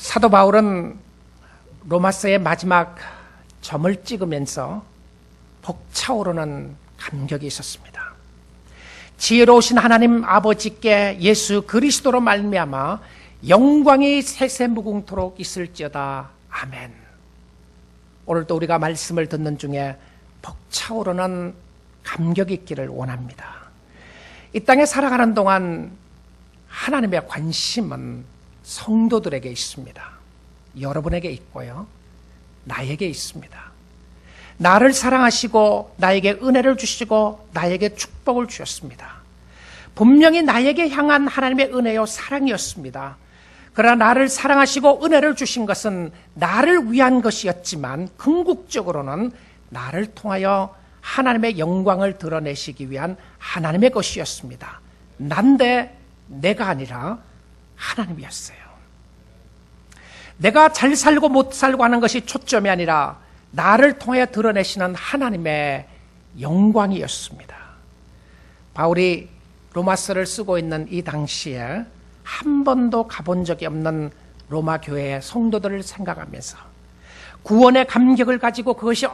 사도 바울은 로마서의 마지막 점을 찍으면서 벅차오르는 감격이 있었습니다. 지혜로우신 하나님 아버지께 예수 그리스도로 말미암아 영광이 세세무궁토록 있을지어다. 아멘. 오늘도 우리가 말씀을 듣는 중에 벅차오르는 감격이 있기를 원합니다. 이 땅에 살아가는 동안 하나님의 관심은 성도들에게 있습니다. 여러분에게 있고요, 나에게 있습니다. 나를 사랑하시고 나에게 은혜를 주시고 나에게 축복을 주셨습니다. 분명히 나에게 향한 하나님의 은혜요 사랑이었습니다. 그러나 나를 사랑하시고 은혜를 주신 것은 나를 위한 것이었지만 궁극적으로는 나를 통하여 하나님의 영광을 드러내시기 위한 하나님의 것이었습니다. 난데 내가 아니라 하나님이었어요. 내가 잘 살고 못 살고 하는 것이 초점이 아니라 나를 통해 드러내시는 하나님의 영광이었습니다. 바울이 로마서를 쓰고 있는 이 당시에 한 번도 가본 적이 없는 로마 교회의 성도들을 생각하면서 구원의 감격을 가지고 그것이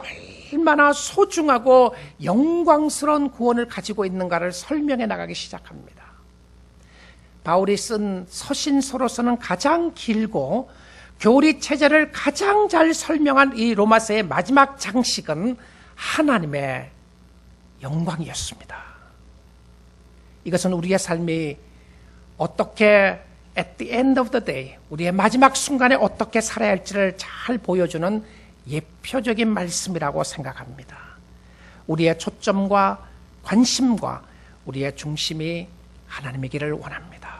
얼마나 소중하고 영광스러운 구원을 가지고 있는가를 설명해 나가기 시작합니다. 바울이 쓴 서신서로서는 가장 길고 교리 체제를 가장 잘 설명한 이 로마서의 마지막 장식은 하나님의 영광이었습니다. 이것은 우리의 삶이 어떻게 at the end of the day, 우리의 마지막 순간에 어떻게 살아야 할지를 잘 보여주는 예표적인 말씀이라고 생각합니다. 우리의 초점과 관심과 우리의 중심이 하나님이기를 원합니다.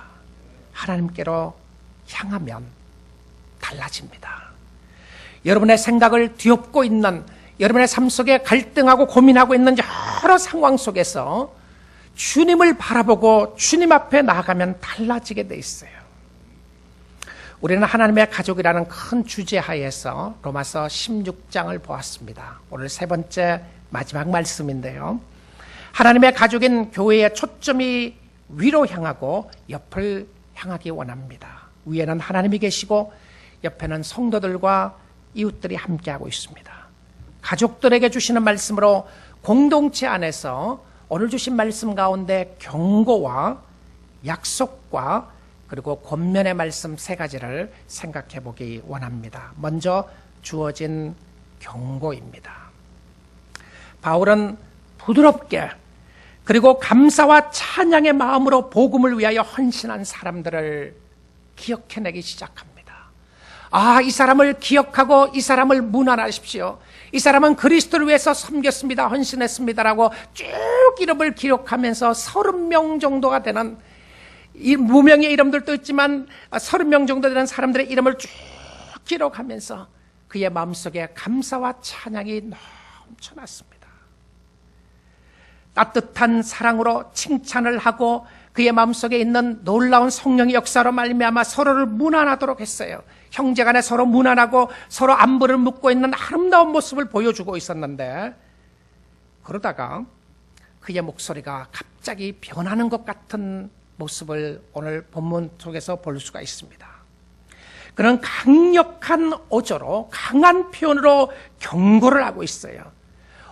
하나님께로 향하면 달라집니다. 여러분의 생각을 뒤엎고 있는, 여러분의 삶 속에 갈등하고 고민하고 있는 여러 상황 속에서 주님을 바라보고 주님 앞에 나아가면 달라지게 돼 있어요. 우리는 하나님의 가족이라는 큰 주제 하에서 로마서 16장을 보았습니다. 오늘 세 번째 마지막 말씀인데요. 하나님의 가족인 교회의 초점이 위로 향하고 옆을 향하기 원합니다. 위에는 하나님이 계시고 옆에는 성도들과 이웃들이 함께하고 있습니다. 가족들에게 주시는 말씀으로 공동체 안에서 오늘 주신 말씀 가운데 경고와 약속과 그리고 권면의 말씀 세 가지를 생각해 보기 원합니다. 먼저 주어진 경고입니다. 바울은 부드럽게 그리고 감사와 찬양의 마음으로 복음을 위하여 헌신한 사람들을 기억해내기 시작합니다. 아, 이 사람을 기억하고 이 사람을 문안하십시오. 이 사람은 그리스도를 위해서 섬겼습니다. 헌신했습니다라고 쭉 이름을 기록하면서 30명 정도가 되는, 이 무명의 이름들도 있지만 30명 정도 되는 사람들의 이름을 쭉 기록하면서 그의 마음속에 감사와 찬양이 넘쳐났습니다. 따뜻한 사랑으로 칭찬을 하고 그의 마음속에 있는 놀라운 성령의 역사로 말미암아 서로를 문안하도록 했어요. 형제간에 서로 문안하고 서로 안부를 묻고 있는 아름다운 모습을 보여주고 있었는데, 그러다가 그의 목소리가 갑자기 변하는 것 같은 모습을 오늘 본문 속에서 볼 수가 있습니다. 그는 강력한 어조로, 강한 표현으로 경고를 하고 있어요.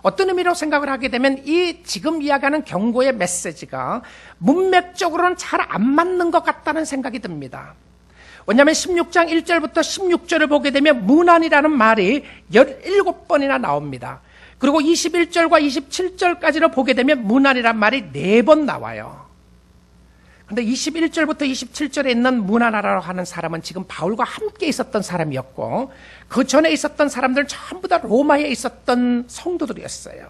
어떤 의미로 생각을 하게 되면 이 지금 이야기하는 경고의 메시지가 문맥적으로는 잘 안 맞는 것 같다는 생각이 듭니다. 왜냐하면 16장 1절부터 16절을 보게 되면 문안이라는 말이 17번이나 나옵니다. 그리고 21절과 27절까지를 보게 되면 문안이라는 말이 4번 나와요. 그런데 21절부터 27절에 있는 문안하라고 하는 사람은 지금 바울과 함께 있었던 사람이었고, 그 전에 있었던 사람들은 전부 다 로마에 있었던 성도들이었어요.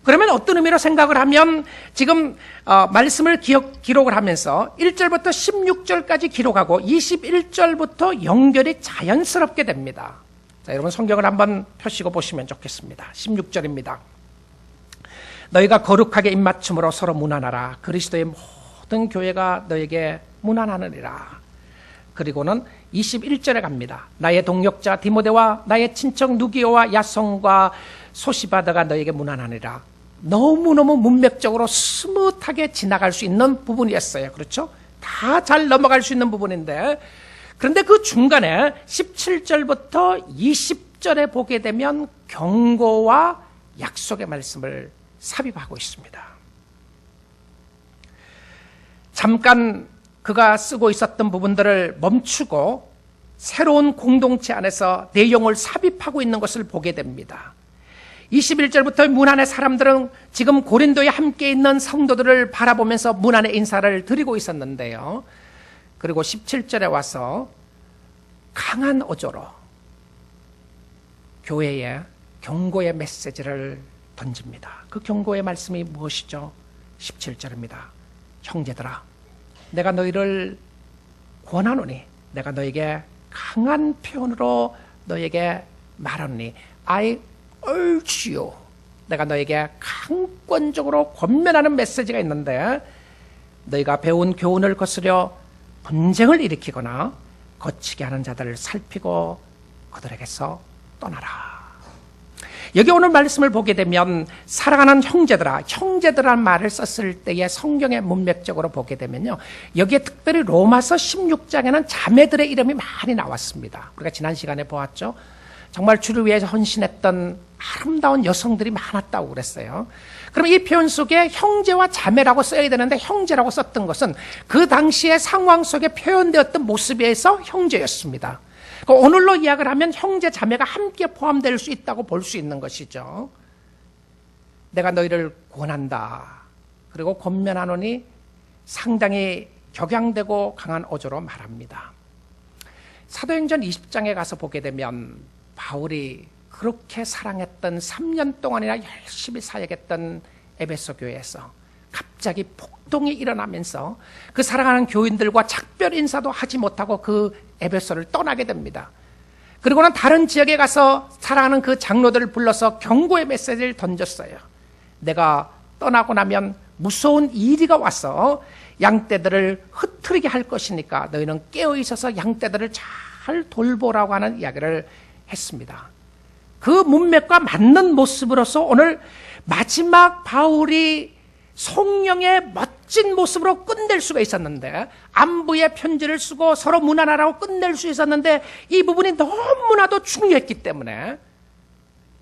그러면 어떤 의미로 생각을 하면 지금 말씀을 기록을 하면서 1절부터 16절까지 기록하고 21절부터 연결이 자연스럽게 됩니다. 자, 여러분 성경을 한번 펴시고 보시면 좋겠습니다. 16절입니다. 너희가 거룩하게 입맞춤으로 서로 문안하라. 그리스도의 모든 교회가 너에게 문안하느니라. 그리고는 21절에 갑니다. 나의 동역자 디모데와 나의 친척 누기오와 야송과 소시바드가 너에게 문안하니라. 너무너무 문맥적으로 스무트하게 지나갈 수 있는 부분이었어요. 그렇죠? 다 잘 넘어갈 수 있는 부분인데, 그런데 그 중간에 17절부터 20절에 보게 되면 경고와 약속의 말씀을 삽입하고 있습니다. 잠깐 그가 쓰고 있었던 부분들을 멈추고 새로운 공동체 안에서 내용을 삽입하고 있는 것을 보게 됩니다. 21절부터 문 안에 사람들은 지금 고린도에 함께 있는 성도들을 바라보면서 문 안에 인사를 드리고 있었는데요. 그리고 17절에 와서 강한 어조로 교회에 경고의 메시지를 던집니다. 그 경고의 말씀이 무엇이죠? 17절입니다. 형제들아, 내가 너희를 권하노니, 내가 너에게 강한 표현으로 너에게 말하노니, I urge you. 내가 너에게 강권적으로 권면하는 메시지가 있는데, 너희가 배운 교훈을 거스려 분쟁을 일으키거나 거치게 하는 자들을 살피고 그들에게서 떠나라. 여기 오늘 말씀을 보게 되면 사랑하는 형제들아, 형제들이라는 말을 썼을 때의 성경의 문맥적으로 보게 되면요, 여기에 특별히 로마서 16장에는 자매들의 이름이 많이 나왔습니다. 우리가 지난 시간에 보았죠. 정말 주를 위해서 헌신했던 아름다운 여성들이 많았다고 그랬어요. 그럼 이 표현 속에 형제와 자매라고 써야 되는데 형제라고 썼던 것은 그 당시의 상황 속에 표현되었던 모습에서 형제였습니다. 오늘로 이야기를 하면 형제 자매가 함께 포함될 수 있다고 볼 수 있는 것이죠. 내가 너희를 권한다. 그리고 권면하노니 상당히 격양되고 강한 어조로 말합니다. 사도행전 20장에 가서 보게 되면 바울이 그렇게 사랑했던 3년 동안이나 열심히 사역했던 에베소 교회에서 갑자기 폭동이 일어나면서 그 사랑하는 교인들과 작별 인사도 하지 못하고 그 에베소를 떠나게 됩니다. 그리고는 다른 지역에 가서 사랑하는 그 장로들을 불러서 경고의 메시지를 던졌어요. 내가 떠나고 나면 무서운 이리가 와서 양떼들을 흩트리게 할 것이니까 너희는 깨어 있어서 양떼들을 잘 돌보라고 하는 이야기를 했습니다. 그 문맥과 맞는 모습으로서 오늘 마지막 바울이 성령의 멋진 모습으로 끝낼 수가 있었는데, 안부의 편지를 쓰고 서로 문안하라고 끝낼 수 있었는데 이 부분이 너무나도 중요했기 때문에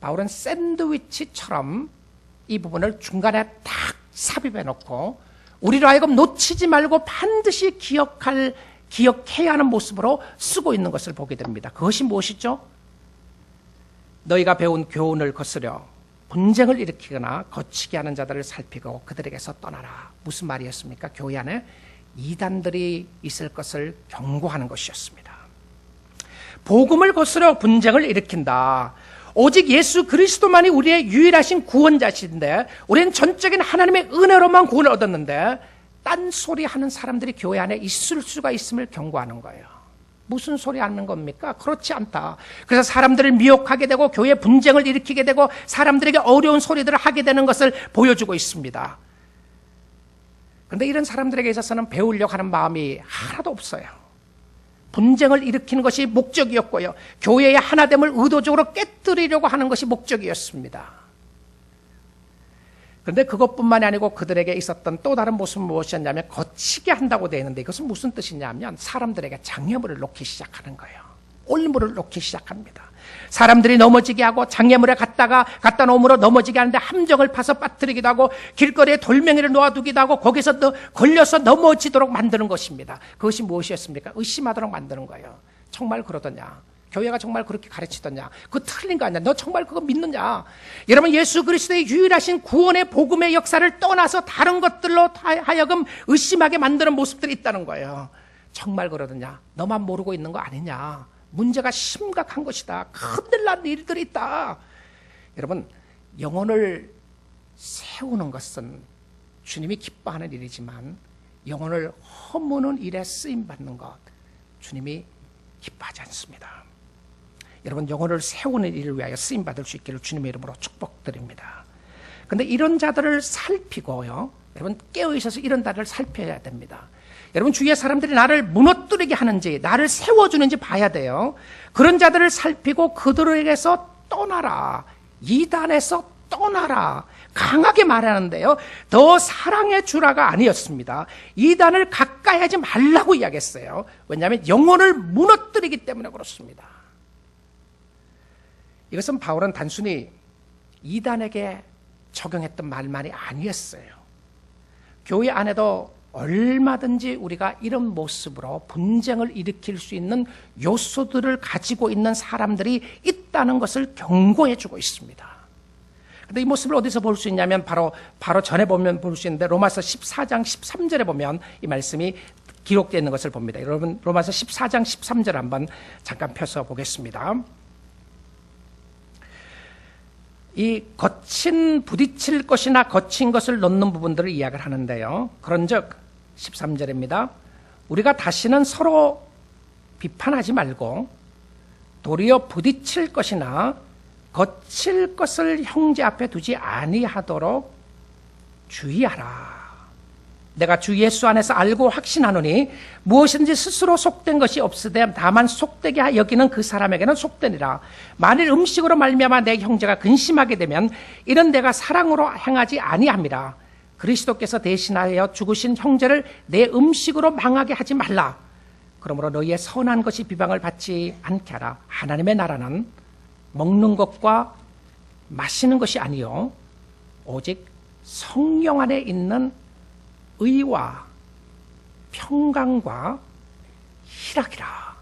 바울은 샌드위치처럼 이 부분을 중간에 딱 삽입해 놓고 우리로 하여금 놓치지 말고 반드시 기억해야 하는 모습으로 쓰고 있는 것을 보게 됩니다. 그것이 무엇이죠? 너희가 배운 교훈을 거스려 분쟁을 일으키거나 거치게 하는 자들을 살피고 그들에게서 떠나라. 무슨 말이었습니까? 교회 안에 이단들이 있을 것을 경고하는 것이었습니다. 복음을 거스려 분쟁을 일으킨다. 오직 예수 그리스도만이 우리의 유일하신 구원자신데 우리는 전적인 하나님의 은혜로만 구원을 얻었는데 딴소리 하는 사람들이 교회 안에 있을 수가 있음을 경고하는 거예요. 무슨 소리 하는 겁니까? 그렇지 않다. 그래서 사람들을 미혹하게 되고 교회 분쟁을 일으키게 되고 사람들에게 어려운 소리들을 하게 되는 것을 보여주고 있습니다. 그런데 이런 사람들에게 있어서는 배우려고 하는 마음이 하나도 없어요. 분쟁을 일으키는 것이 목적이었고요, 교회의 하나됨을 의도적으로 깨뜨리려고 하는 것이 목적이었습니다. 그런데 그것뿐만이 아니고 그들에게 있었던 또 다른 모습은 무엇이었냐면 거치게 한다고 되어 있는데 이것은 무슨 뜻이냐면 사람들에게 장애물을 놓기 시작하는 거예요. 올무를 놓기 시작합니다. 사람들이 넘어지게 하고 장애물에 갖다 놓음으로 넘어지게 하는데 함정을 파서 빠뜨리기도 하고 길거리에 돌멩이를 놓아두기도 하고 거기서 걸려서 넘어지도록 만드는 것입니다. 그것이 무엇이었습니까? 의심하도록 만드는 거예요. 정말 그러더냐? 교회가 정말 그렇게 가르치더냐? 그거 틀린 거 아니야? 너 정말 그거 믿느냐? 여러분, 예수 그리스도의 유일하신 구원의 복음의 역사를 떠나서 다른 것들로 하여금 의심하게 만드는 모습들이 있다는 거예요. 정말 그러더냐? 너만 모르고 있는 거 아니냐? 문제가 심각한 것이다. 큰일 난 일들이 있다. 여러분, 영혼을 세우는 것은 주님이 기뻐하는 일이지만 영혼을 허무는 일에 쓰임받는 것, 주님이 기뻐하지 않습니다. 여러분, 영혼을 세우는 일을 위하여 쓰임받을 수 있기를 주님의 이름으로 축복드립니다. 그런데 이런 자들을 살피고요, 여러분 깨어있어서 이런 자들을 살펴야 됩니다. 여러분, 주위의 사람들이 나를 무너뜨리게 하는지 나를 세워주는지 봐야 돼요. 그런 자들을 살피고 그들에게서 떠나라. 이단에서 떠나라. 강하게 말하는데요, 더 사랑해 주라가 아니었습니다. 이단을 가까이 하지 말라고 이야기했어요. 왜냐하면 영혼을 무너뜨리기 때문에 그렇습니다. 이것은 바울은 단순히 이단에게 적용했던 말만이 아니었어요. 교회 안에도 얼마든지 우리가 이런 모습으로 분쟁을 일으킬 수 있는 요소들을 가지고 있는 사람들이 있다는 것을 경고해 주고 있습니다. 근데 이 모습을 어디서 볼 수 있냐면 바로 전에 보면 볼 수 있는데 로마서 14장 13절에 보면 이 말씀이 기록되어 있는 것을 봅니다. 여러분 로마서 14장 13절 한번 잠깐 펴서 보겠습니다. 이 거친 부딪힐 것이나 거친 것을 넣는 부분들을 이야기를 하는데요. 그런즉 13절입니다. 우리가 다시는 서로 비판하지 말고 도리어 부딪힐 것이나 거칠 것을 형제 앞에 두지 아니하도록 주의하라. 내가 주 예수 안에서 알고 확신하노니 무엇인지 스스로 속된 것이 없으되 다만 속되게 여기는 그 사람에게는 속되니라. 만일 음식으로 말미암아 내 형제가 근심하게 되면 이는 내가 사랑으로 행하지 아니함이라. 그리스도께서 대신하여 죽으신 형제를 내 음식으로 망하게 하지 말라. 그러므로 너희의 선한 것이 비방을 받지 않게 하라. 하나님의 나라는 먹는 것과 마시는 것이 아니요 오직 성령 안에 있는 의와 평강과 희락이라.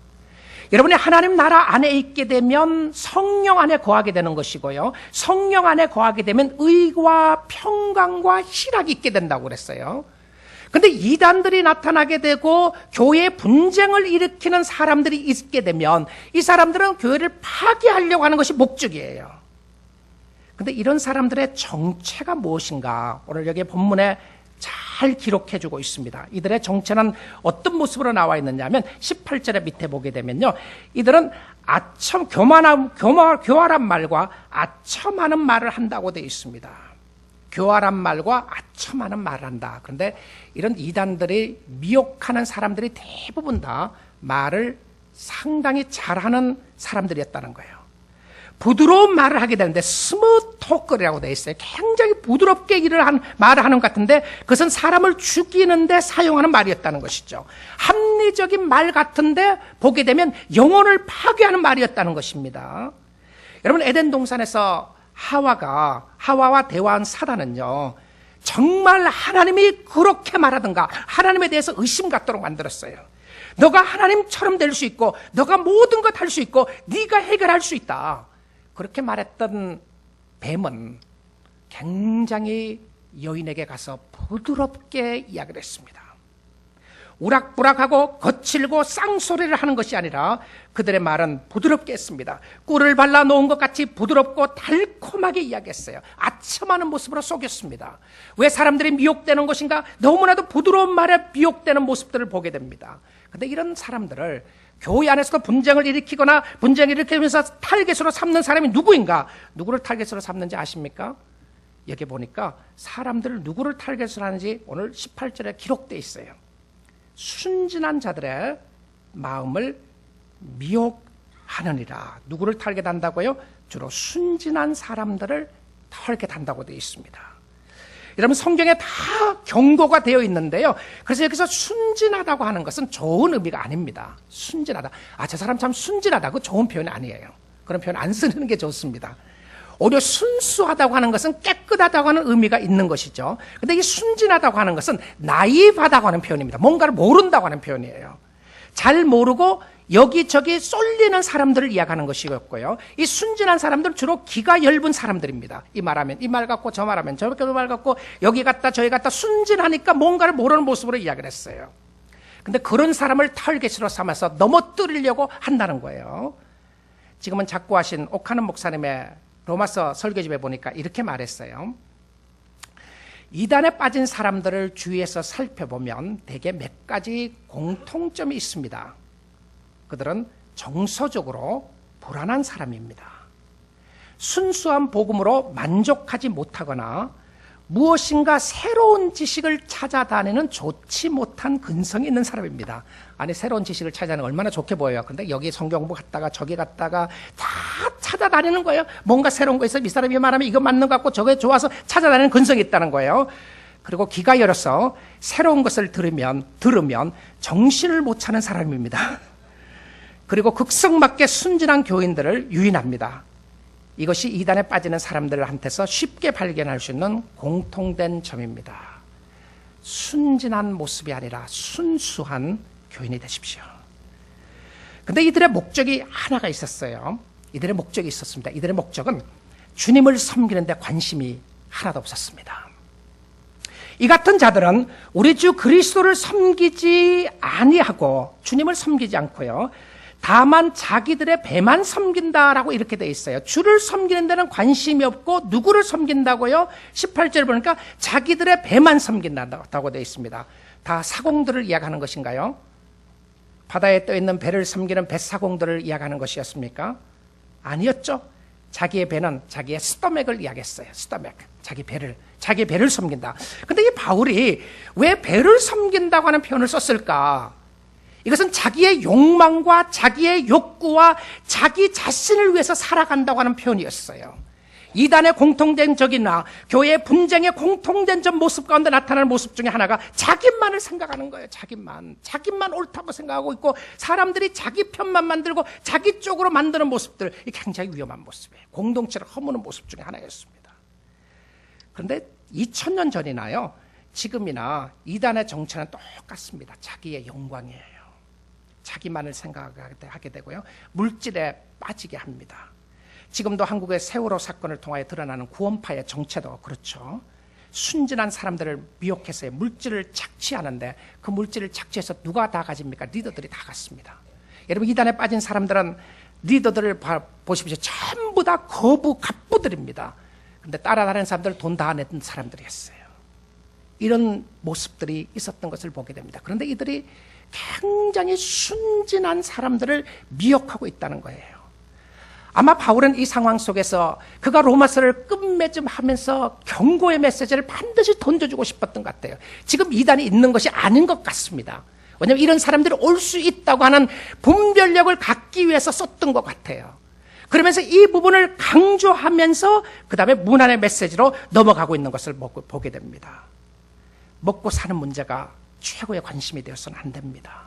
여러분이 하나님 나라 안에 있게 되면 성령 안에 거하게 되는 것이고요, 성령 안에 거하게 되면 의와 평강과 희락이 있게 된다고 그랬어요. 근데 이단들이 나타나게 되고 교회에 분쟁을 일으키는 사람들이 있게 되면 이 사람들은 교회를 파괴하려고 하는 것이 목적이에요. 근데 이런 사람들의 정체가 무엇인가 오늘 여기 본문에 잘 기록해 주고 있습니다. 이들의 정체는 어떤 모습으로 나와 있느냐면 18절에 밑에 보게 되면요, 이들은 교활한 말과 아첨하는 말을 한다고 되어 있습니다. 교활한 말과 아첨하는 말을 한다. 그런데 이런 이단들이 미혹하는 사람들이 대부분 다 말을 상당히 잘하는 사람들이었다는 거예요. 부드러운 말을 하게 되는데 스무트 토크라고 되어 있어요. 굉장히 부드럽게 말을 하는 것 같은데 그것은 사람을 죽이는데 사용하는 말이었다는 것이죠. 합리적인 말 같은데 보게 되면 영혼을 파괴하는 말이었다는 것입니다. 여러분 에덴 동산에서 하와와 대화한 사단은요, 정말 하나님이 그렇게 말하든가 하나님에 대해서 의심 갖도록 만들었어요. 너가 하나님처럼 될 수 있고 너가 모든 것 할 수 있고 네가 해결할 수 있다. 그렇게 말했던 뱀은 굉장히 여인에게 가서 부드럽게 이야기를 했습니다. 우락부락하고 거칠고 쌍소리를 하는 것이 아니라 그들의 말은 부드럽게 했습니다. 꿀을 발라놓은 것 같이 부드럽고 달콤하게 이야기했어요. 아첨하는 모습으로 속였습니다. 왜 사람들이 미혹되는 것인가? 너무나도 부드러운 말에 미혹되는 모습들을 보게 됩니다. 그런데 이런 사람들을 교회 안에서도 분쟁을 일으키거나 분쟁을 일으키면서 타겟으로 삼는 사람이 누구인가? 누구를 타겟으로 삼는지 아십니까? 여기 보니까 사람들을 누구를 타겟으로 하는지 오늘 18절에 기록되어 있어요. 순진한 자들의 마음을 미혹하느니라. 누구를 타겟한다고요? 주로 순진한 사람들을 타겟한다고 되어 있습니다. 여러분 성경에 다 경고가 되어 있는데요, 그래서 여기서 순진하다고 하는 것은 좋은 의미가 아닙니다. 순진하다, 저 사람 참 순진하다, 그 좋은 표현이 아니에요. 그런 표현 안 쓰는 게 좋습니다. 오히려 순수하다고 하는 것은 깨끗하다고 하는 의미가 있는 것이죠. 근데 이 순진하다고 하는 것은 나이브하다고 하는 표현입니다. 뭔가를 모른다고 하는 표현이에요. 잘 모르고 여기저기 쏠리는 사람들을 이야기하는 것이었고요, 이 순진한 사람들은 주로 기가 엷은 사람들입니다. 이 말하면 이 말 같고 저 말하면 저 말 같고 여기 갔다 저기 갔다 순진하니까 뭔가를 모르는 모습으로 이야기를 했어요. 근데 그런 사람을 타겟으로 삼아서 넘어뜨리려고 한다는 거예요. 지금은 작고하신 오카는 목사님의 로마서 설교집에 보니까 이렇게 말했어요. 이단에 빠진 사람들을 주위에서 살펴보면 대개 몇 가지 공통점이 있습니다. 그들은 정서적으로 불안한 사람입니다. 순수한 복음으로 만족하지 못하거나 무엇인가 새로운 지식을 찾아다니는 좋지 못한 근성이 있는 사람입니다. 아니 새로운 지식을 찾아다니는 얼마나 좋게 보여요. 그런데 여기 성경 공부 갔다가 저기 갔다가 다 찾아다니는 거예요. 뭔가 새로운 거 있어요. 이 사람이 말하면 이거 맞는 것 같고 저게 좋아서 찾아다니는 근성이 있다는 거예요. 그리고 귀가 열어서 새로운 것을 들으면 정신을 못 차는 사람입니다. 그리고 극성맞게 순진한 교인들을 유인합니다. 이것이 이단에 빠지는 사람들한테서 쉽게 발견할 수 있는 공통된 점입니다. 순진한 모습이 아니라 순수한 교인이 되십시오. 근데 이들의 목적이 하나가 있었어요. 이들의 목적이 있었습니다. 이들의 목적은 주님을 섬기는 데 관심이 하나도 없었습니다. 이 같은 자들은 우리 주 그리스도를 섬기지 아니하고 주님을 섬기지 않고요. 다만 자기들의 배만 섬긴다라고 이렇게 돼 있어요. 주를 섬기는 데는 관심이 없고 누구를 섬긴다고요? 18절 보니까 자기들의 배만 섬긴다고 돼 있습니다. 다 사공들을 이야기하는 것인가요? 바다에 떠있는 배를 섬기는 배사공들을 이야기하는 것이었습니까? 아니었죠. 자기의 배는 자기의 스토맥을 이야기했어요. 스토맥. 자기 배를 섬긴다. 근데 이 바울이 왜 배를 섬긴다고 하는 표현을 썼을까? 이것은 자기의 욕망과 자기의 욕구와 자기 자신을 위해서 살아간다고 하는 표현이었어요. 이단의 공통된 적이나 교회의 분쟁의 공통된 점 모습 가운데 나타나는 모습 중에 하나가 자기만을 생각하는 거예요. 자기만 옳다고 생각하고 있고 사람들이 자기 편만 만들고 자기 쪽으로 만드는 모습들, 이 굉장히 위험한 모습이에요. 공동체를 허무는 모습 중에 하나였습니다. 그런데 2000년 전이나요, 지금이나 이단의 정체는 똑같습니다. 자기의 영광이에요. 자기만을 생각하게 되고요, 물질에 빠지게 합니다. 지금도 한국의 세월호 사건을 통하여 드러나는 구원파의 정체도 그렇죠. 순진한 사람들을 미혹해서 물질을 착취하는데 그 물질을 착취해서 누가 다 가집니까? 리더들이 다 갔습니다. 여러분, 이단에 빠진 사람들은 리더들을 보십시오. 전부 다 갑부들입니다. 근데 따라다니는 사람들 돈 다 냈던 사람들이었어요. 이런 모습들이 있었던 것을 보게 됩니다. 그런데 이들이 굉장히 순진한 사람들을 미혹하고 있다는 거예요. 아마 바울은 이 상황 속에서 그가 로마서를 끝맺음하면서 경고의 메시지를 반드시 던져주고 싶었던 것 같아요. 지금 이단이 있는 것이 아닌 것 같습니다. 왜냐하면 이런 사람들이 올 수 있다고 하는 분별력을 갖기 위해서 썼던 것 같아요. 그러면서 이 부분을 강조하면서 그 다음에 문안의 메시지로 넘어가고 있는 것을 보게 됩니다. 먹고 사는 문제가 최고의 관심이 되어서는 안 됩니다.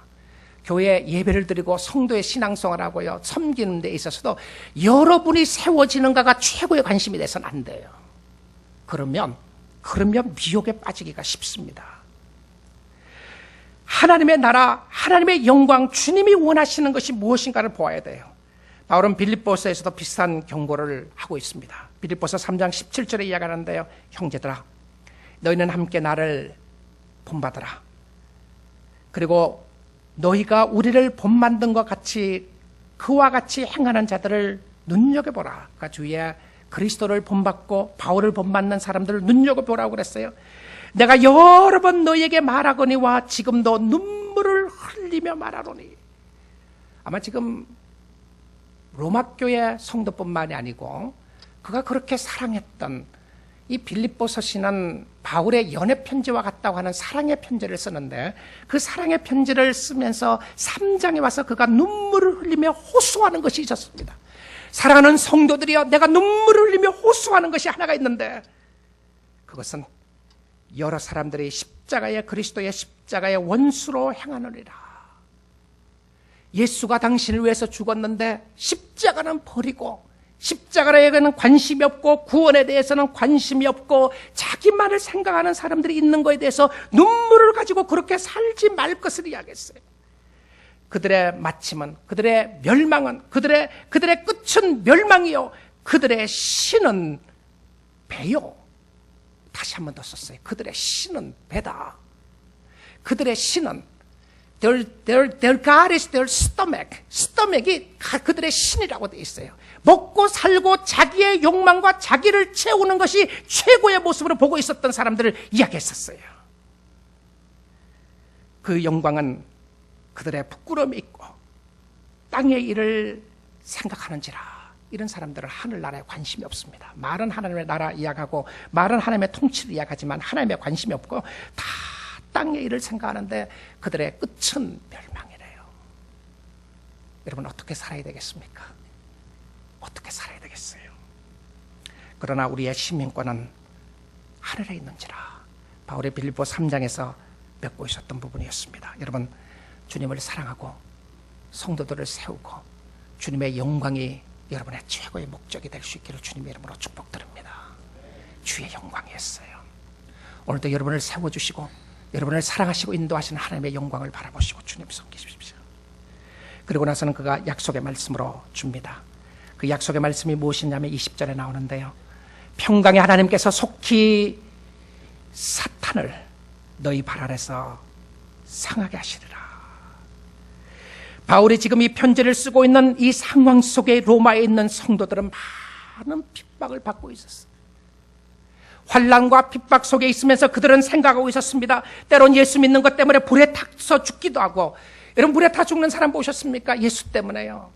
교회 예배를 드리고 성도의 신앙생활을 하고요, 섬기는 데 있어서도 여러분이 세워지는가가 최고의 관심이 돼서는 안 돼요. 그러면 미혹에 빠지기가 쉽습니다. 하나님의 나라, 하나님의 영광, 주님이 원하시는 것이 무엇인가를 보아야 돼요. 바울은 빌립보서에서도 비슷한 경고를 하고 있습니다. 빌립보서 3장 17절에 이야기하는데요. 형제들아, 너희는 함께 나를 본받으라. 그리고 너희가 우리를 본만든 것 같이 그와 같이 행하는 자들을 눈여겨보라. 그러니까 주위에 그리스도를 본받고 바울을 본받는 사람들을 눈여겨보라고 그랬어요. 내가 여러 번 너희에게 말하거니와 지금도 눈물을 흘리며 말하노니. 아마 지금 로마교회 성도뿐만이 아니고 그가 그렇게 사랑했던 이 빌립보서 시는 바울의 연애 편지와 같다고 하는 사랑의 편지를 쓰는데 그 사랑의 편지를 쓰면서 3장에 와서 그가 눈물을 흘리며 호소하는 것이 있었습니다. 사랑하는 성도들이여, 내가 눈물을 흘리며 호소하는 것이 하나가 있는데 그것은 여러 사람들이 그리스도의 십자가의 원수로 행하느니라. 예수가 당신을 위해서 죽었는데 십자가는 버리고 십자가에게는 관심이 없고 구원에 대해서는 관심이 없고 자기만을 생각하는 사람들이 있는 것에 대해서 눈물을 가지고 그렇게 살지 말 것을 이야기했어요. 그들의 마침은, 그들의 멸망은, 그들의 끝은 멸망이요, 그들의 신은 배요. 다시 한 번 더 썼어요. 그들의 신은 배다. 그들의 신은 their God is their stomach. 스토맥이 그들의 신이라고 되어 있어요. 먹고 살고 자기의 욕망과 자기를 채우는 것이 최고의 모습으로 보고 있었던 사람들을 이야기했었어요. 그 영광은 그들의 부끄러움이 있고 땅의 일을 생각하는지라. 이런 사람들은 하늘나라에 관심이 없습니다. 말은 하나님의 나라 이야기하고 말은 하나님의 통치를 이야기하지만 하나님의 관심이 없고 다 땅의 일을 생각하는데 그들의 끝은 멸망이래요. 여러분, 어떻게 살아야 되겠습니까? 어떻게 살아야 되겠어요? 그러나 우리의 시민권은 하늘에 있는지라. 바울의 빌립보 3장에서 맺고 있었던 부분이었습니다. 여러분, 주님을 사랑하고 성도들을 세우고 주님의 영광이 여러분의 최고의 목적이 될 수 있기를 주님의 이름으로 축복드립니다. 주의 영광이었어요. 오늘도 여러분을 세워주시고 여러분을 사랑하시고 인도하시는 하나님의 영광을 바라보시고 주님 섬기십시오. 그리고 나서는 그가 약속의 말씀으로 줍니다. 그 약속의 말씀이 무엇이냐면 20절에 나오는데요, 평강의 하나님께서 속히 사탄을 너희 발 아래서 상하게 하시리라. 바울이 지금 이 편지를 쓰고 있는 이 상황 속에 로마에 있는 성도들은 많은 핍박을 받고 있었어요. 환난과 핍박 속에 있으면서 그들은 생각하고 있었습니다. 때론 예수 믿는 것 때문에 불에 타서 죽기도 하고. 여러분, 불에 타 죽는 사람 보셨습니까? 예수 때문에요.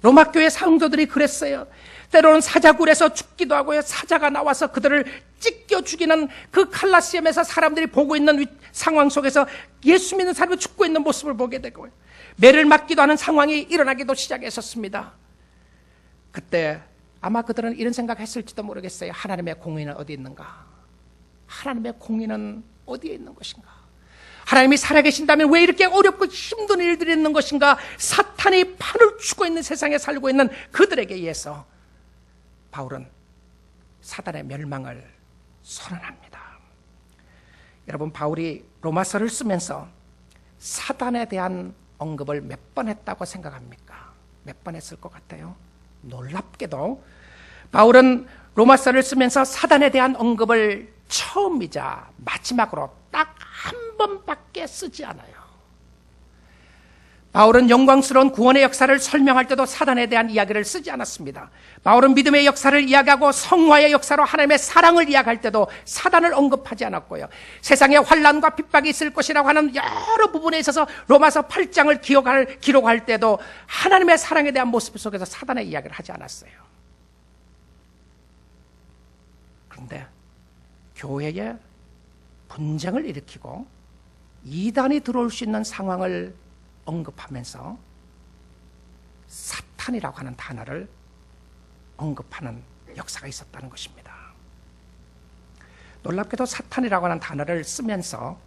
로마 교회 성도들이 그랬어요. 때로는 사자굴에서 죽기도 하고요. 사자가 나와서 그들을 찢겨 죽이는 그 칼라시엠에서 사람들이 보고 있는 상황 속에서 예수 믿는 사람이 죽고 있는 모습을 보게 되고요. 매를 맞기도 하는 상황이 일어나기도 시작했었습니다. 그때 아마 그들은 이런 생각했을지도 모르겠어요. 하나님의 공의는 어디 있는가? 하나님의 공의는 어디에 있는 것인가? 하나님이 살아계신다면 왜 이렇게 어렵고 힘든 일들이 있는 것인가? 사탄이 판을 추고 있는 세상에 살고 있는 그들에게 의해서 바울은 사단의 멸망을 선언합니다. 여러분, 바울이 로마서를 쓰면서 사단에 대한 언급을 몇 번 했다고 생각합니까? 몇 번 했을 것 같아요? 놀랍게도 바울은 로마서를 쓰면서 사단에 대한 언급을 처음이자 마지막으로 딱 한 번밖에 쓰지 않아요. 바울은 영광스러운 구원의 역사를 설명할 때도 사단에 대한 이야기를 쓰지 않았습니다. 바울은 믿음의 역사를 이야기하고 성화의 역사로 하나님의 사랑을 이야기할 때도 사단을 언급하지 않았고요. 세상에 환난과 핍박이 있을 것이라고 하는 여러 부분에 있어서 로마서 8장을 기록할 때도 하나님의 사랑에 대한 모습 속에서 사단의 이야기를 하지 않았어요. 그런데 교회에 분쟁을 일으키고 이단이 들어올 수 있는 상황을 언급하면서 사탄이라고 하는 단어를 언급하는 역사가 있었다는 것입니다. 놀랍게도 사탄이라고 하는 단어를 쓰면서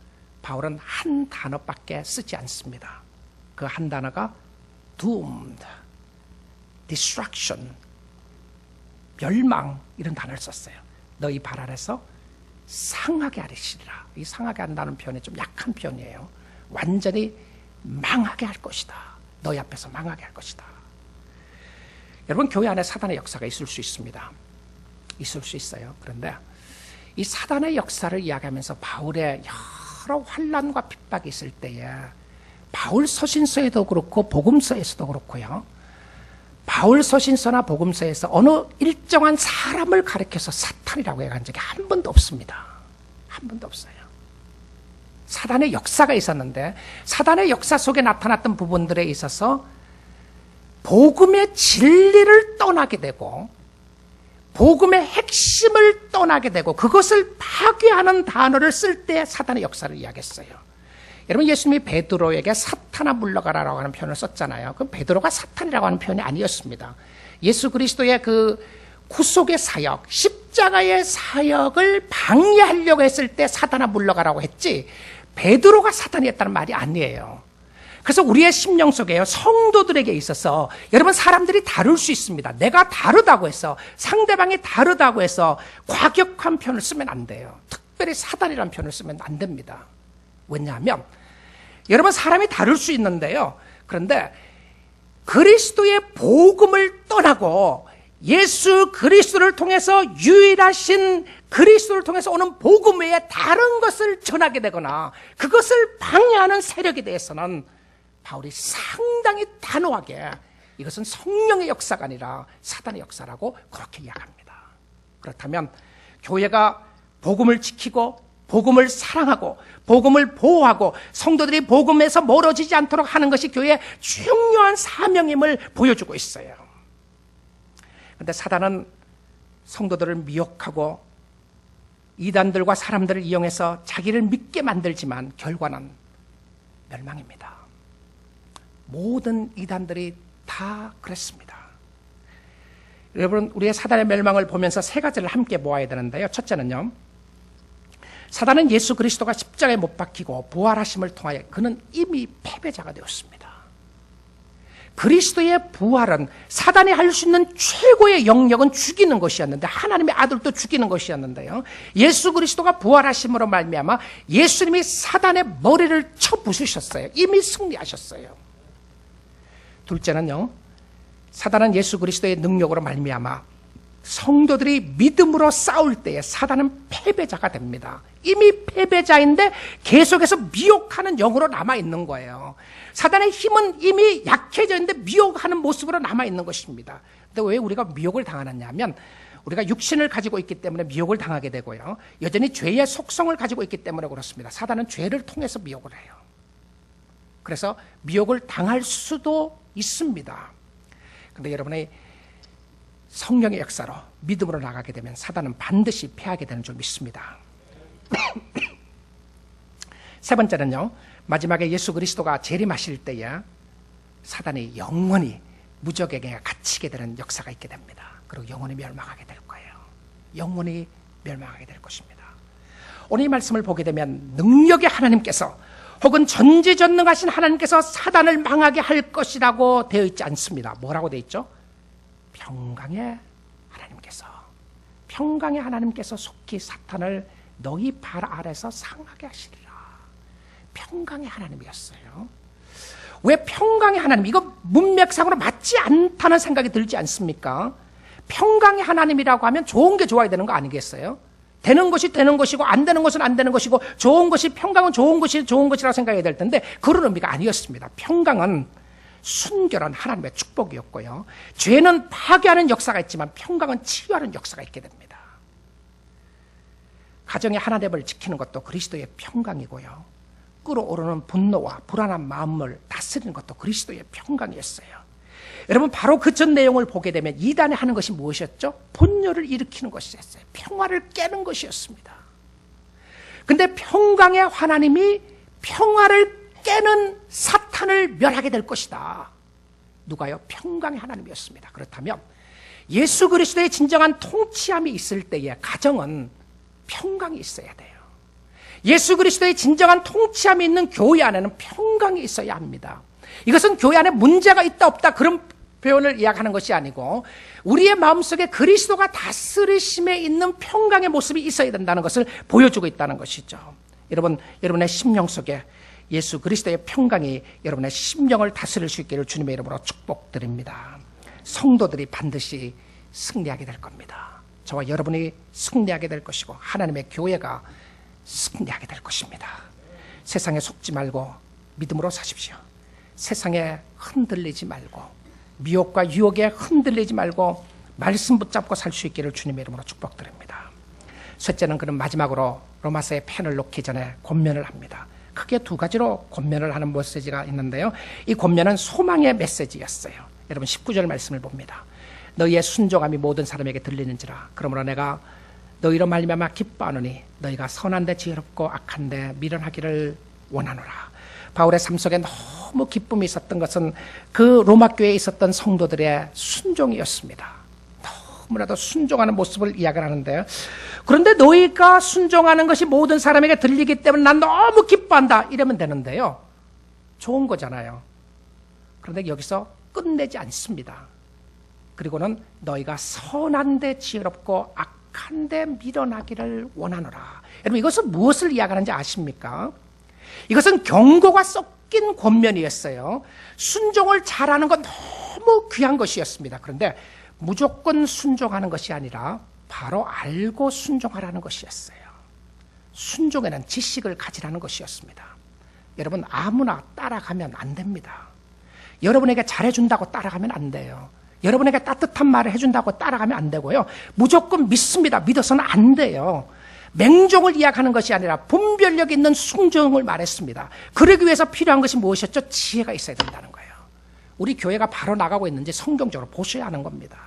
바울은 한 단어밖에 쓰지 않습니다. 그 한 단어가 doomed, destruction, 멸망, 이런 단어를 썼어요. 너희 발 아래서 상하게 하리시리라. 이 상하게 한다는 표현이 좀 약한 표현이에요. 완전히 망하게 할 것이다. 너희 앞에서 망하게 할 것이다. 여러분, 교회 안에 사단의 역사가 있을 수 있습니다. 있을 수 있어요. 그런데 이 사단의 역사를 이야기하면서 바울의 여러 환난과 핍박이 있을 때에 바울 서신서에도 그렇고 복음서에서도 그렇고요. 바울 서신서나 복음서에서 어느 일정한 사람을 가리켜서 사탄이라고 얘기한 적이 한 번도 없습니다. 한 번도 없어요. 사단의 역사가 있었는데 사단의 역사 속에 나타났던 부분들에 있어서 복음의 진리를 떠나게 되고 복음의 핵심을 떠나게 되고 그것을 파괴하는 단어를 쓸 때 사단의 역사를 이야기했어요. 여러분, 예수님이 베드로에게 사탄아 물러가라라고 하는 표현을 썼잖아요. 그 베드로가 사탄이라고 하는 표현이 아니었습니다. 예수 그리스도의 그 구속의 사역, 십자가의 사역을 방해하려고 했을 때 사탄아 물러가라고 했지 베드로가 사탄이었다는 말이 아니에요. 그래서 우리의 심령 속에요, 성도들에게 있어서 여러분, 사람들이 다를 수 있습니다. 내가 다르다고 해서, 상대방이 다르다고 해서 과격한 표현을 쓰면 안 돼요. 특별히 사단이라는 표현을 쓰면 안 됩니다. 왜냐하면 여러분, 사람이 다를 수 있는데요, 그런데 그리스도의 복음을 떠나고 예수 그리스도를 통해서 유일하신 그리스도를 통해서 오는 복음 외에 다른 것을 전하게 되거나 그것을 방해하는 세력에 대해서는 바울이 상당히 단호하게 이것은 성령의 역사가 아니라 사단의 역사라고 그렇게 이야기합니다. 그렇다면 교회가 복음을 지키고 복음을 사랑하고 복음을 보호하고 성도들이 복음에서 멀어지지 않도록 하는 것이 교회의 중요한 사명임을 보여주고 있어요. 그런데 사단은 성도들을 미혹하고 이단들과 사람들을 이용해서 자기를 믿게 만들지만 결과는 멸망입니다. 모든 이단들이 다 그랬습니다. 여러분, 우리의 사단의 멸망을 보면서 세 가지를 함께 보아야 되는데요. 첫째는요, 사단은 예수 그리스도가 십자가에 못 박히고 부활하심을 통하여 그는 이미 패배자가 되었습니다. 그리스도의 부활은 사단이 할 수 있는 최고의 영역은 죽이는 것이었는데, 하나님의 아들도 죽이는 것이었는데요, 예수 그리스도가 부활하심으로 말미암아 예수님이 사단의 머리를 쳐 부수셨어요. 이미 승리하셨어요. 둘째는요, 사단은 예수 그리스도의 능력으로 말미암아 성도들이 믿음으로 싸울 때에 사단은 패배자가 됩니다. 이미 패배자인데 계속해서 미혹하는 영으로 남아있는 거예요. 사단의 힘은 이미 약해져 있는데 미혹하는 모습으로 남아있는 것입니다. 근데 왜 우리가 미혹을 당하느냐면, 우리가 육신을 가지고 있기 때문에 미혹을 당하게 되고요, 여전히 죄의 속성을 가지고 있기 때문에 그렇습니다. 사단은 죄를 통해서 미혹을 해요. 그래서 미혹을 당할 수도 있습니다. 그런데 여러분의 성령의 역사로 믿음으로 나가게 되면 사단은 반드시 패하게 되는 줄 믿습니다. 세 번째는요, 마지막에 예수 그리스도가 재림하실 때에 사단이 영원히 무적에게 갇히게 되는 역사가 있게 됩니다. 그리고 영원히 멸망하게 될 거예요. 영원히 멸망하게 될 것입니다. 오늘 이 말씀을 보게 되면 능력의 하나님께서 혹은 전지전능하신 하나님께서 사단을 망하게 할 것이라고 되어 있지 않습니다. 뭐라고 되어 있죠? 평강의 하나님께서 속히 사탄을 너희 발 아래서 상하게 하시리라. 평강의 하나님이었어요. 왜 평강의 하나님? 이거 문맥상으로 맞지 않다는 생각이 들지 않습니까? 평강의 하나님이라고 하면 좋은 게 좋아야 되는 거 아니겠어요? 되는 것이 되는 것이고 안 되는 것은 안 되는 것이고, 좋은 것이, 평강은 좋은 것이 좋은 것이라고 생각해야 될 텐데 그런 의미가 아니었습니다. 평강은 순결한 하나님의 축복이었고요, 죄는 파괴하는 역사가 있지만 평강은 치유하는 역사가 있게 됩니다. 가정의 하나됨을 지키는 것도 그리스도의 평강이고요, 끓어오르는 분노와 불안한 마음을 다스리는 것도 그리스도의 평강이었어요. 여러분, 바로 그 전 내용을 보게 되면 이단이 하는 것이 무엇이었죠? 분열을 일으키는 것이었어요. 평화를 깨는 것이었습니다. 근데 평강의 하나님이 평화를 깨는 사탄을 멸하게 될 것이다. 누가요? 평강의 하나님이었습니다. 그렇다면 예수 그리스도의 진정한 통치함이 있을 때에 가정은 평강이 있어야 돼요. 예수 그리스도의 진정한 통치함이 있는 교회 안에는 평강이 있어야 합니다. 이것은 교회 안에 문제가 있다 없다 그런 표현을 이야기하는 것이 아니고, 우리의 마음속에 그리스도가 다스리심에 있는 평강의 모습이 있어야 된다는 것을 보여주고 있다는 것이죠. 여러분의 심령 속에 예수 그리스도의 평강이 여러분의 심령을 다스릴 수 있기를 주님의 이름으로 축복드립니다. 성도들이 반드시 승리하게 될 겁니다. 저와 여러분이 승리하게 될 것이고 하나님의 교회가 승리하게 될 것입니다. 세상에 속지 말고 믿음으로 사십시오. 세상에 흔들리지 말고, 미혹과 유혹에 흔들리지 말고 말씀 붙잡고 살 수 있기를 주님의 이름으로 축복드립니다. 셋째는 그는 마지막으로 로마서에 펜을 놓기 전에 권면을 합니다. 크게 두 가지로 권면을 하는 메시지가 있는데요, 이 권면은 소망의 메시지였어요. 여러분, 19절 말씀을 봅니다. 너희의 순종함이 모든 사람에게 들리는지라. 그러므로 내가 너희로 말미암아 기뻐하노니 너희가 선한데 지혜롭고 악한데 미련하기를 원하노라. 바울의 삶 속에 너무 기쁨이 있었던 것은 그 로마 교회에 있었던 성도들의 순종이었습니다. 너무나도 순종하는 모습을 이야기를 하는데요, 그런데 너희가 순종하는 것이 모든 사람에게 들리기 때문에 난 너무 기뻐한다 이러면 되는데요, 좋은 거잖아요. 그런데 여기서 끝내지 않습니다. 그리고는 너희가 선한데 지혜롭고 악한데 미련하기를 원하노라. 여러분, 이것은 무엇을 이야기하는지 아십니까? 이것은 경고가 섞인 권면이었어요. 순종을 잘하는 건 너무 귀한 것이었습니다. 그런데 무조건 순종하는 것이 아니라 바로 알고 순종하라는 것이었어요. 순종에는 지식을 가지라는 것이었습니다. 여러분, 아무나 따라가면 안 됩니다. 여러분에게 잘해준다고 따라가면 안 돼요. 여러분에게 따뜻한 말을 해준다고 따라가면 안 되고요, 무조건 믿습니다. 믿어서는 안 돼요. 맹종을 이야기하는 것이 아니라 분별력 있는 순종을 말했습니다. 그러기 위해서 필요한 것이 무엇이었죠? 지혜가 있어야 된다는 거예요. 우리 교회가 바로 나가고 있는지 성경적으로 보셔야 하는 겁니다.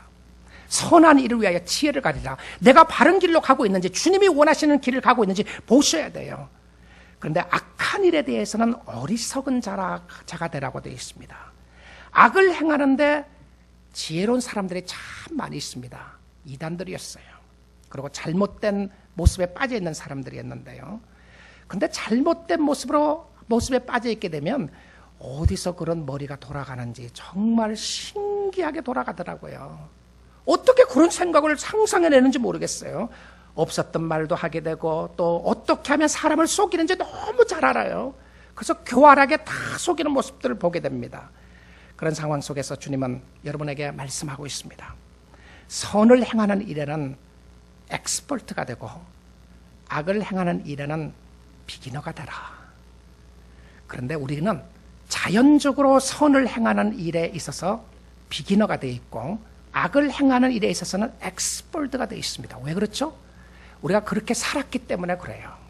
선한 일을 위하여 지혜를 가리라. 내가 바른 길로 가고 있는지, 주님이 원하시는 길을 가고 있는지 보셔야 돼요. 그런데 악한 일에 대해서는 어리석은 자가 되라고 되어 있습니다. 악을 행하는데 지혜로운 사람들이 참 많이 있습니다. 이단들이었어요. 그리고 잘못된 모습에 빠져 있는 사람들이었는데요. 근데 잘못된 모습에 빠져 있게 되면 어디서 그런 머리가 돌아가는지 정말 신기하게 돌아가더라고요. 어떻게 그런 생각을 상상해내는지 모르겠어요. 없었던 말도 하게 되고 또 어떻게 하면 사람을 속이는지 너무 잘 알아요. 그래서 교활하게 다 속이는 모습들을 보게 됩니다. 그런 상황 속에서 주님은 여러분에게 말씀하고 있습니다. 선을 행하는 일에는 엑스퍼트가 되고 악을 행하는 일에는 비기너가 되라. 그런데 우리는 자연적으로 선을 행하는 일에 있어서 비기너가 되어 있고 악을 행하는 일에 있어서는 엑스퍼트가 되어 있습니다. 왜 그렇죠? 우리가 그렇게 살았기 때문에 그래요.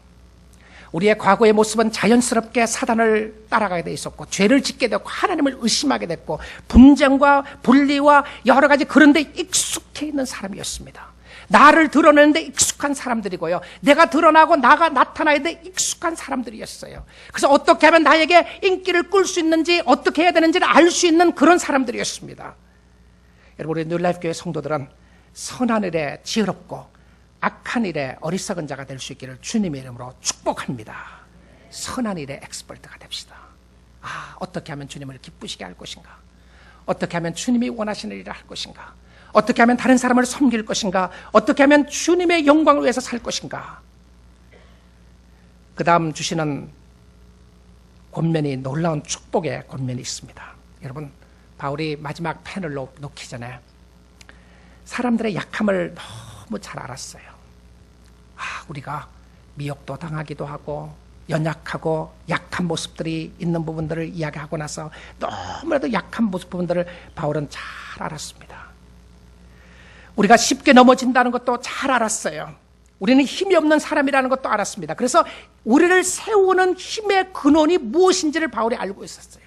우리의 과거의 모습은 자연스럽게 사단을 따라가게 돼 있었고 죄를 짓게 되고 하나님을 의심하게 됐고 분쟁과 분리와 여러 가지 그런 데 익숙해 있는 사람이었습니다. 나를 드러내는데 익숙한 사람들이고요. 내가 드러나고 나가 나타나야 돼 익숙한 사람들이었어요. 그래서 어떻게 하면 나에게 인기를 끌 수 있는지 어떻게 해야 되는지를 알 수 있는 그런 사람들이었습니다. 여러분 우리 뉴라이프 교회 성도들은 선한 일에 지혜롭고 악한 일에 어리석은 자가 될 수 있기를 주님의 이름으로 축복합니다. 선한 일에 엑스퍼트가 됩시다. 어떻게 하면 주님을 기쁘시게 할 것인가? 어떻게 하면 주님이 원하시는 일을 할 것인가? 어떻게 하면 다른 사람을 섬길 것인가? 어떻게 하면 주님의 영광을 위해서 살 것인가? 그 다음 주시는 권면이 놀라운 축복의 권면이 있습니다. 여러분 바울이 마지막 펜을 놓기 전에 사람들의 약함을 너무 잘 알았어요. 우리가 미혹도 당하기도 하고 연약하고 약한 모습들이 있는 부분들을 이야기하고 나서 너무나도 약한 부분들을 바울은 잘 알았습니다. 우리가 쉽게 넘어진다는 것도 잘 알았어요. 우리는 힘이 없는 사람이라는 것도 알았습니다. 그래서 우리를 세우는 힘의 근원이 무엇인지를 바울이 알고 있었어요.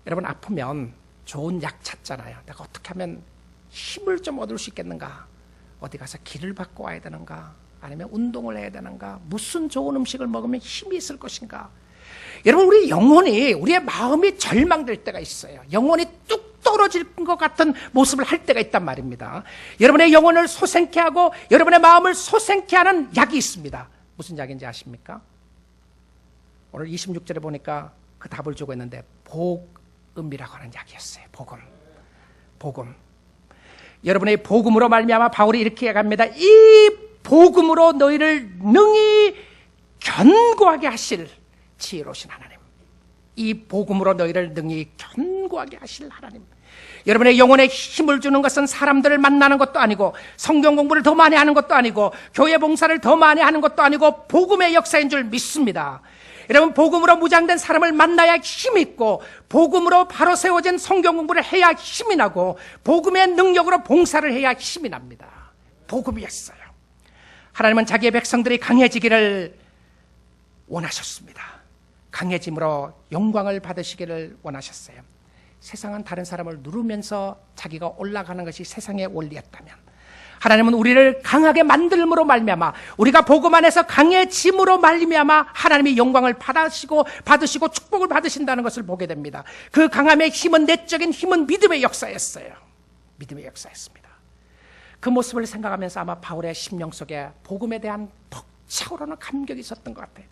여러분 아프면 좋은 약 찾잖아요. 내가 어떻게 하면 힘을 좀 얻을 수 있겠는가? 어디 가서 기를 받고 와야 되는가? 아니면 운동을 해야 되는가? 무슨 좋은 음식을 먹으면 힘이 있을 것인가? 여러분 우리 영혼이 우리의 마음이 절망될 때가 있어요. 영혼이 뚝 떨어질 것 같은 모습을 할 때가 있단 말입니다. 여러분의 영혼을 소생케 하고 여러분의 마음을 소생케 하는 약이 있습니다. 무슨 약인지 아십니까? 오늘 26절에 보니까 그 답을 주고 있는데 복음이라고 하는 약이었어요. 복음. 여러분의 복음으로 말미암아 바울이 이렇게 얘기합니다. 이 복음으로 너희를 능히 견고하게 하실 지혜로우신 하나님. 이 복음으로 너희를 능히 견고하게 하실 하나님. 여러분의 영혼에 힘을 주는 것은 사람들을 만나는 것도 아니고 성경 공부를 더 많이 하는 것도 아니고 교회 봉사를 더 많이 하는 것도 아니고 복음의 역사인 줄 믿습니다. 여러분 복음으로 무장된 사람을 만나야 힘이 있고 복음으로 바로 세워진 성경 공부를 해야 힘이 나고 복음의 능력으로 봉사를 해야 힘이 납니다. 복음이었어요. 하나님은 자기의 백성들이 강해지기를 원하셨습니다. 강해짐으로 영광을 받으시기를 원하셨어요. 세상은 다른 사람을 누르면서 자기가 올라가는 것이 세상의 원리였다면 하나님은 우리를 강하게 만들므로 말미암아 우리가 복음 안에서 강해짐으로 말미암아 하나님이 영광을 받으시고 축복을 받으신다는 것을 보게 됩니다. 그 강함의 힘은 내적인 힘은 믿음의 역사였어요. 믿음의 역사였습니다. 그 모습을 생각하면서 아마 바울의 심령 속에 복음에 대한 벅차오르는 감격이 있었던 것 같아요.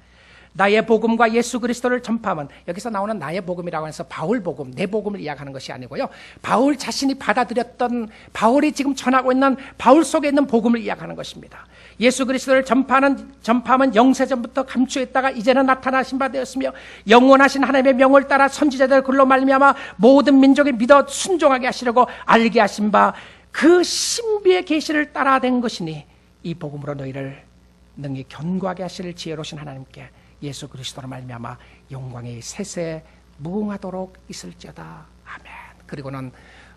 나의 복음과 예수 그리스도를 전파하면 여기서 나오는 나의 복음이라고 해서 바울 복음, 내 복음을 이야기하는 것이 아니고요. 바울 자신이 받아들였던 바울이 지금 전하고 있는 바울 속에 있는 복음을 이야기하는 것입니다. 예수 그리스도를 전파하면 영세전부터 감추했다가 이제는 나타나신 바 되었으며 영원하신 하나님의 명을 따라 선지자들 글로 말미암아 모든 민족이 믿어 순종하게 하시려고 알게 하신 바 그 신비의 계시를 따라된 것이니 이 복음으로 너희를 능히 견고하게 하실 지혜로우신 하나님께 예수 그리스도로 말미암아 영광이 세세 무궁하도록 있을지어다. 아멘. 그리고는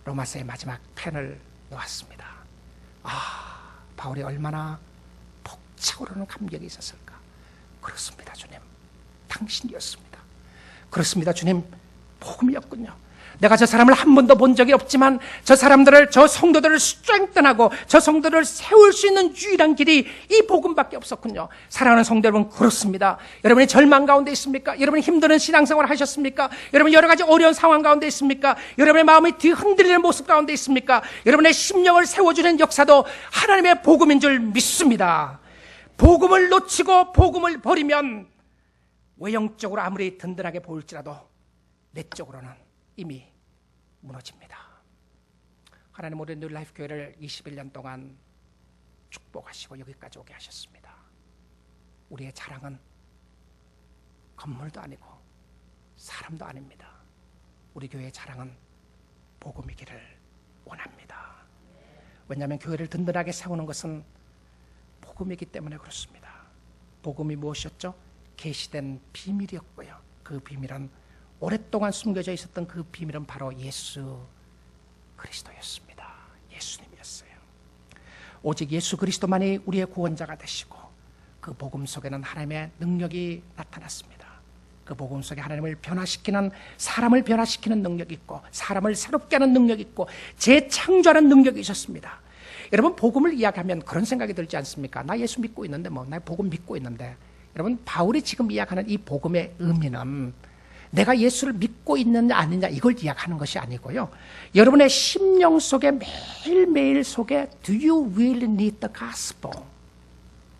로마서의 마지막 펜을 놓았습니다. 바울이 얼마나 벅차오르는 감격이 있었을까. 그렇습니다 주님, 당신이었습니다. 그렇습니다 주님, 복음이었군요. 내가 저 사람을 한 번도 본 적이 없지만 저 사람들을, 저 성도들을 스트렝튼하고 저 성도들을 세울 수 있는 유일한 길이 이 복음밖에 없었군요. 사랑하는 성도 여러분, 그렇습니다. 여러분이 절망 가운데 있습니까? 여러분이 힘든 신앙생활을 하셨습니까? 여러분 여러 가지 어려운 상황 가운데 있습니까? 여러분의 마음이 뒤흔들리는 모습 가운데 있습니까? 여러분의 심령을 세워주는 역사도 하나님의 복음인 줄 믿습니다. 복음을 놓치고 복음을 버리면 외형적으로 아무리 든든하게 보일지라도 내적으로는 이미 무너집니다. 하나님, 우리 뉴라이프 교회를 21년 동안 축복하시고 여기까지 오게 하셨습니다. 우리의 자랑은 건물도 아니고 사람도 아닙니다. 우리 교회의 자랑은 복음이기를 원합니다. 왜냐하면 교회를 든든하게 세우는 것은 복음이기 때문에 그렇습니다. 복음이 무엇이었죠? 계시된 비밀이었고요. 그 비밀은 오랫동안 숨겨져 있었던 그 비밀은 바로 예수 그리스도였습니다. 예수님이었어요. 오직 예수 그리스도만이 우리의 구원자가 되시고 그 복음 속에는 하나님의 능력이 나타났습니다. 그 복음 속에 하나님을 변화시키는, 사람을 변화시키는 능력이 있고 사람을 새롭게 하는 능력이 있고 재창조하는 능력이 있었습니다. 여러분, 복음을 이야기하면 그런 생각이 들지 않습니까? 나 예수 믿고 있는데, 나 복음 믿고 있는데. 여러분, 바울이 지금 이야기하는 이 복음의 의미는 내가 예수를 믿고 있느냐 아니냐 이걸 이야기하는 것이 아니고요. 여러분의 심령 속에, 매일매일 속에 Do you really need the gospel?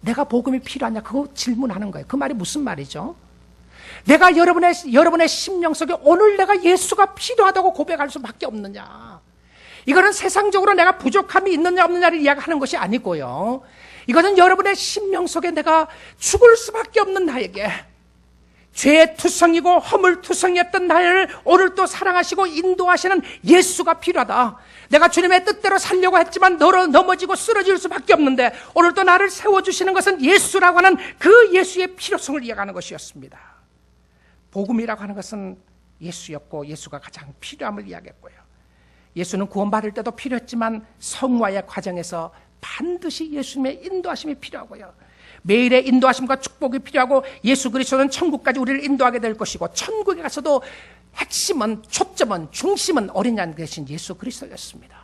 내가 복음이 필요하냐, 그거 질문하는 거예요. 그 말이 무슨 말이죠? 내가 여러분의 심령 속에 오늘 내가 예수가 필요하다고 고백할 수밖에 없느냐, 이거는 세상적으로 내가 부족함이 있느냐 없느냐를 이야기하는 것이 아니고요. 이것은 여러분의 심령 속에 내가 죽을 수밖에 없는 나에게, 죄의 투성이고 허물투성이었던 나를 오늘 또 사랑하시고 인도하시는 예수가 필요하다. 내가 주님의 뜻대로 살려고 했지만 넘어지고 쓰러질 수밖에 없는데 오늘 또 나를 세워주시는 것은 예수라고 하는 그 예수의 필요성을 이해하는 것이었습니다. 복음이라고 하는 것은 예수였고 예수가 가장 필요함을 이야기했고요. 예수는 구원받을 때도 필요했지만 성화의 과정에서 반드시 예수님의 인도하심이 필요하고요. 매일의 인도하심과 축복이 필요하고 예수 그리스도는 천국까지 우리를 인도하게 될 것이고 천국에 가서도 핵심은, 초점은, 중심은 어린 양 대신 예수 그리스도였습니다.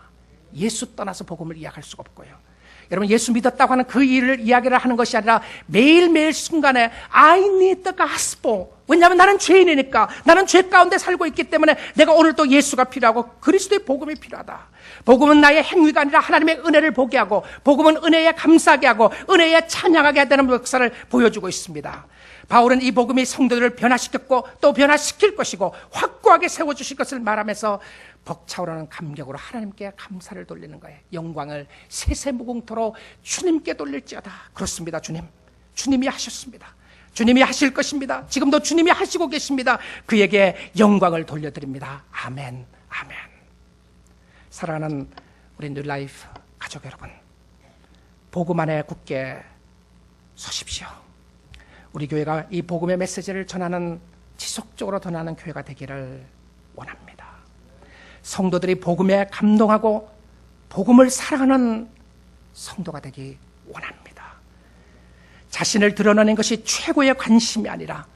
예수 떠나서 복음을 이야기할 수가 없고요. 여러분, 예수 믿었다고 하는 그 일을 이야기를 하는 것이 아니라 매일매일 순간에 I need the gospel. 왜냐하면 나는 죄인이니까, 나는 죄 가운데 살고 있기 때문에 내가 오늘 또 예수가 필요하고 그리스도의 복음이 필요하다. 복음은 나의 행위가 아니라 하나님의 은혜를 보게 하고, 복음은 은혜에 감사하게 하고 은혜에 찬양하게 되는 역사를 보여주고 있습니다. 바울은 이 복음이 성도들을 변화시켰고 또 변화시킬 것이고 확고하게 세워주실 것을 말하면서 벅차오르는 감격으로 하나님께 감사를 돌리는 거예요. 영광을 세세무궁토로 주님께 돌릴지어다. 그렇습니다. 주님이 하셨습니다. 주님이 하실 것입니다. 지금도 주님이 하시고 계십니다. 그에게 영광을 돌려드립니다. 아멘, 아멘. 사랑하는 우리 뉴라이프 가족 여러분, 복음 안에 굳게 서십시오. 우리 교회가 이 복음의 메시지를 전하는, 지속적으로 전하는 교회가 되기를 원합니다. 성도들이 복음에 감동하고 복음을 사랑하는 성도가 되기 원합니다. 자신을 드러내는 것이 최고의 관심이 아니라,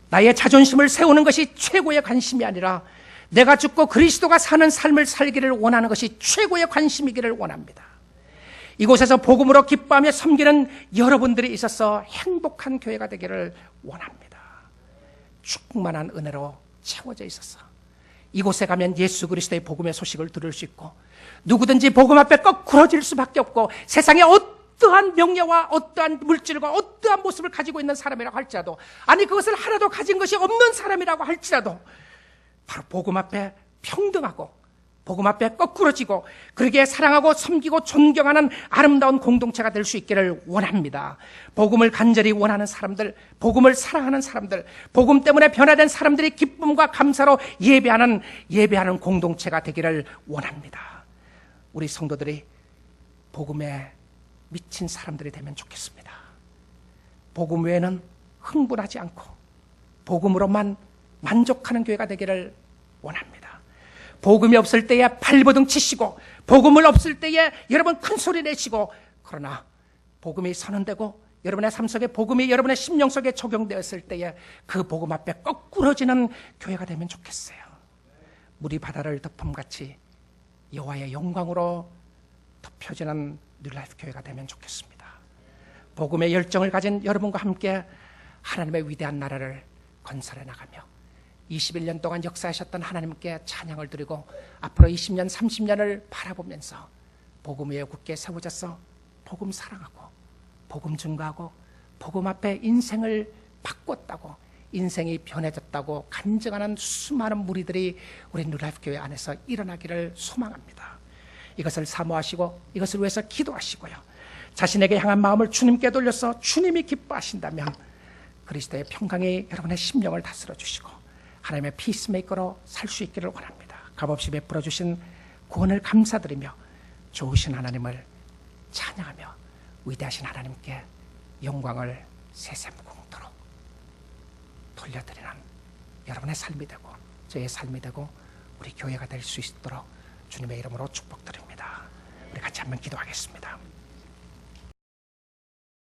나의 자존심을 세우는 것이 최고의 관심이 아니라 내가 죽고 그리스도가 사는 삶을 살기를 원하는 것이 최고의 관심이기를 원합니다. 이곳에서 복음으로 기뻐하며 섬기는 여러분들이 있어서 행복한 교회가 되기를 원합니다. 충만한 은혜로 채워져 있어서 이곳에 가면 예수 그리스도의 복음의 소식을 들을 수 있고 누구든지 복음 앞에 거꾸러질 수밖에 없고 세상에 어떠한 명예와 어떠한 물질과 어떠한 모습을 가지고 있는 사람이라고 할지라도, 아니 그것을 하나도 가진 것이 없는 사람이라고 할지라도 바로 복음 앞에 평등하고 복음 앞에 거꾸러지고 그렇게 사랑하고 섬기고 존경하는 아름다운 공동체가 될 수 있기를 원합니다. 복음을 간절히 원하는 사람들, 복음을 사랑하는 사람들, 복음 때문에 변화된 사람들이 기쁨과 감사로 예배하는 공동체가 되기를 원합니다. 우리 성도들이 복음에 미친 사람들이 되면 좋겠습니다. 복음 외에는 흥분하지 않고 복음으로만 만족하는 교회가 되기를 원합니다. 복음이 없을 때에 발버둥 치시고 복음을 없을 때에 여러분 큰 소리 내시고, 그러나 복음이 선언되고 여러분의 삶 속에 복음이 여러분의 심령 속에 적용되었을 때에 그 복음 앞에 거꾸러지는 교회가 되면 좋겠어요. 물이 바다를 덮음같이 여호와의 영광으로 덮여지는 뉴라이프 교회가 되면 좋겠습니다. 복음의 열정을 가진 여러분과 함께 하나님의 위대한 나라를 건설해 나가며 21년 동안 역사하셨던 하나님께 찬양을 드리고 앞으로 20년, 30년을 바라보면서 복음 위에 굳게 세워져서 복음 사랑하고 복음 증거하고 복음 앞에 인생을 바꿨다고, 인생이 변해졌다고 간증하는 수많은 무리들이 우리 뉴라이프 교회 안에서 일어나기를 소망합니다. 이것을 사모하시고 이것을 위해서 기도하시고요, 자신에게 향한 마음을 주님께 돌려서 주님이 기뻐하신다면 그리스도의 평강이 여러분의 심령을 다스려 주시고 하나님의 피스메이커로 살 수 있기를 원합니다. 값없이 베풀어 주신 구원을 감사드리며 좋으신 하나님을 찬양하며 위대하신 하나님께 영광을 세세무궁토록 돌려드리는 여러분의 삶이 되고 저의 삶이 되고 우리 교회가 될 수 있도록 주님의 이름으로 축복드립니다. 우리 같이 한번 기도하겠습니다.